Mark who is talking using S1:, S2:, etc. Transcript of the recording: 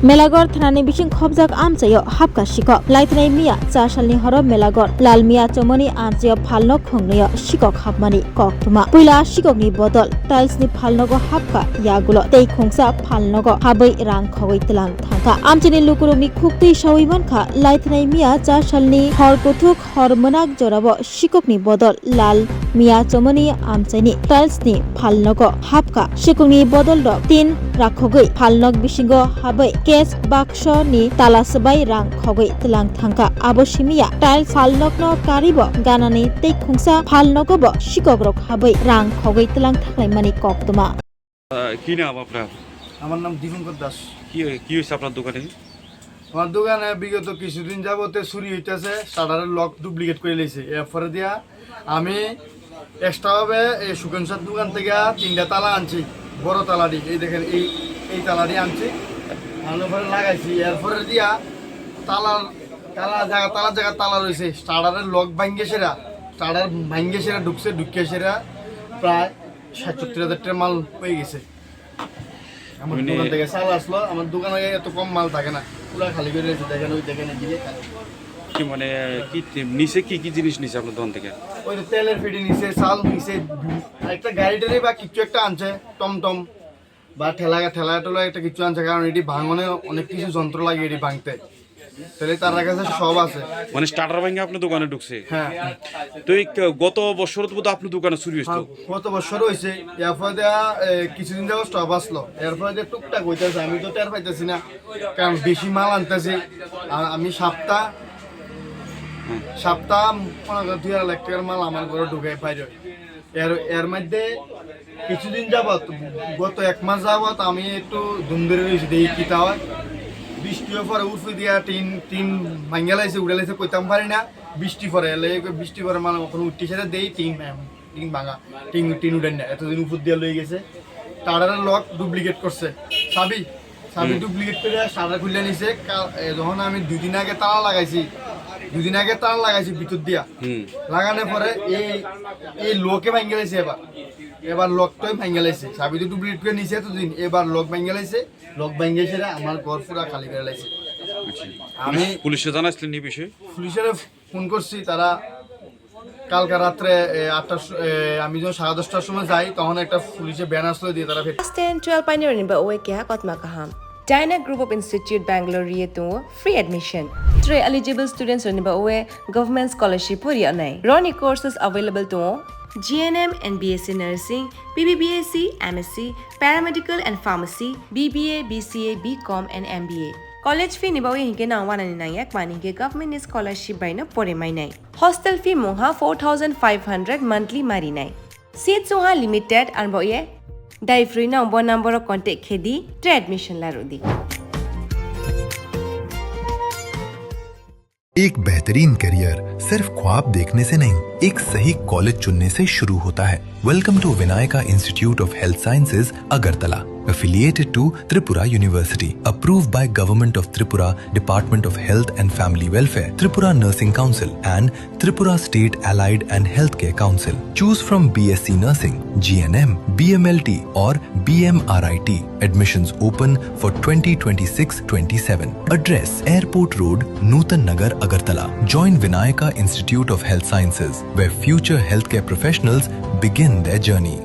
S1: मेलागर थानानि बिसिं खबजाक आमचायो हाबका सिकक लाइथनाय मिया 4 सालनि हर मेलागर लाल मिया चमनि आमचायो फालनो खोंनयो सिकक हाबमानि कक्तुमा पुइला सिककनि बदल टाइल्सनि फालनगो हाबका यागुलो तै खोंसा फालनगो हाबै रां खगै तलां थांका आमचिनि लुकुरुगनि खुक्ति सावैमानखा लाइथनाय मिया 4 सालनि हर कुथुक हर मोनाक जराबो सिककनि बदल लाल मिया चमनि आमचायनि टाइल्सनि फालनगो हाबका सिककनि बदल द 3 राखगै फालनग बिसिंगो हाबै केस बाक्सनि तालासबाय रां खगै तलां थांका आबसिमिया टाइल्स फालनगनो कारिबो गानानि तै खुंसा फालनगबो सिककरक हाबै रां खगै तलां थाखायमानि कक्तमा
S2: কি নাম আপনার?
S3: আমার নাম দীপঙ্কর দাস।
S2: কি হয়েছে আপনার দোকানে?
S3: আমার দোকানে বিগত কিছুদিন যাবতে চুরি হইতেছে, শাটারের লক ডুপ্লিকেট করে লেছে। এরপরে দিয়া আমি এক্সট্রাভাবে এই সুকেন্সার দোকান থেকে 3টা তালা আনছি, বড় তালাটি। এই দেখেন এই তালাটি আনছি, আনার পরে লাগাইছি। এরপরে দিয়া তালার জায়গা তালা রয়েছে, শাটারের লক ভাঙ্গে সেরা, শাটার ভাঙ্গে সেরা ঢুকছে, ঢুকে সেরা প্রায় ৭৭,০০০ টাকা মাল হয়ে গেছে। আমার দোকান থেকে চাল আসলো, আমার দোকানে এত কম মাল থাকে না, পুরো খালি করে রয়েছে। দেখেন ওই দেখেন এদিকে
S2: কি মানে কি নিচে কি জিনিস নিচে আপনার দোকান থেকে?
S3: ওই তেলের ফিটি নিচে, চাল নিচে, একটা গাড়ি বা কিছু একটা আনছে, টমটম বা ঠেলা টোলা একটা কিছু আনছে। কারণ এটি ভাঙনে অনেক কিছু যন্ত্র লাগে এটি ভাঙতে, তাহলে তার কাছে সব আছে।
S2: মানে স্টার্টার ভাঙে আপনার দোকানে ঢুকছে?
S3: হ্যাঁ। তো
S2: গত বছর তো আপনার দোকানে চুরি হয়েছিল?
S3: গত বছর হয়েছে। এরপরে কিছুদিন যাবো স্টপ আসলো, এরপরে টুকটাক হইতেছে। আমি তো টের পাইতেছি না, কারণ বেশি মাল আনতেছি। আমি সপ্তাহ 2,000 টাকার মাল আমার ঘরে ঢুকে পাইরে। এর মধ্যে কিছুদিন যাবত, গত 1 মাস যাবত আমি একটু ধুম ধরে রয়েছি, দেখি কি তা হয়। বৃষ্টিও পরে উঠে দিয়া টিন ভাঙ্গা লাইছে, উড়ে লাইছে, কইতাম পারি না। বৃষ্টি পরে বৃষ্টি পরে মানে ওখানে উঠতে সেটা দেই টিন ভাঙা, টিন উঠেন না, এতদিন উপর দিয়ে লয়ে গেছে। টাড়ারের লক ডুপ্লিকেট করছে, চাবি ডুপ্লিকেট করে সারা খুলে নিছে। যখন আমি 2 দিন আগে তালা লাগাইছি ভিতর দিয়া, লাগানোর পরে এই লোকে ভাঙ্গে লাইছে। এবার লকটাই ভাঙ্গে লাইছে, চাবি তো ডুপ্লিকেট করে নিছে এতদিন, এবার লক ভাঙ্গে লাইছে। লক ভাঙ্গে সেটা আমার ঘর পুরা খালি করে লাইছে। আমি
S2: পুলিশে জানাইছিলেন এই বিষয়ে?
S3: পুলিশে ফোন করছি, তারা কালকে রাত্রে 8টা, আমি যখন 10:30টার সময় যাই, তখন একটা পুলিশে ব্যান আসলো দিয়ে তারা
S4: 10-12 pioneer ba oe kya kotma kaham Dyna Group of Institute Bangalore to free admission. 3 eligible students ba oe government scholarship puri anai. Roni courses available to GNM and BSc Nursing, BBBSc, MSc, Paramedical and Pharmacy, BBA, BCA, BCom and MBA. College fee nibawi hinke na 199 mani ke government scholarship by na pore mai nai. Hostel fee moha 4,500 monthly mari nai. Seats moha limited and boye dai free na number of contact khedi to admission la rodi.
S5: एक बेहतरीन career सिर्फ ख्वाब देखने से नहीं, एक सही college चुनने से शुरू होता है। Welcome to Vinayaka institute of health sciences, Agartala, affiliated to Tripura University, approved by Government of Tripura, Department of Health and Family Welfare, Tripura Nursing Council and Tripura State Allied and Healthcare Council. Choose from BSc Nursing, GNM, BMLT or BMRIT. Admissions open for 2026-27. Address: Airport Road, Nutan Nagar, Agartala. Join Vinayaka Institute of Health Sciences, where future healthcare professionals begin their journey.